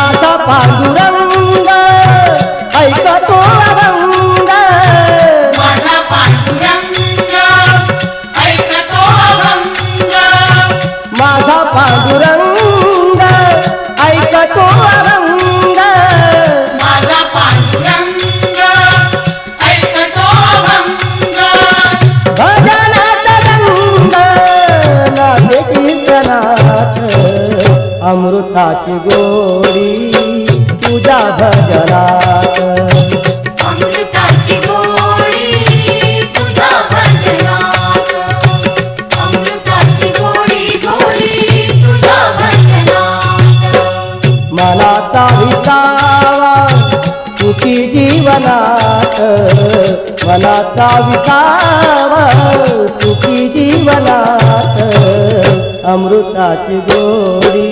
माझा पांडुरंग ऐकतो अभंग, माझा पांडुरंग ऐकतो अभंग, माझा पांडुरंग ऐकतो अभंग, माझा पांडुरंग ऐकतो अभंग. भजनात रंग नामे कीर्तनात, अमृताची गोडी तुझ्या भजनात, अमृताची गोडी तुझ्या भजनात, अमृताची गोडी गोडी तुझ्या भजनात. मनाचा विसावा सुखी जीवनात, मनाचा विसावा सुखी जीवनात, अमृताची गोडी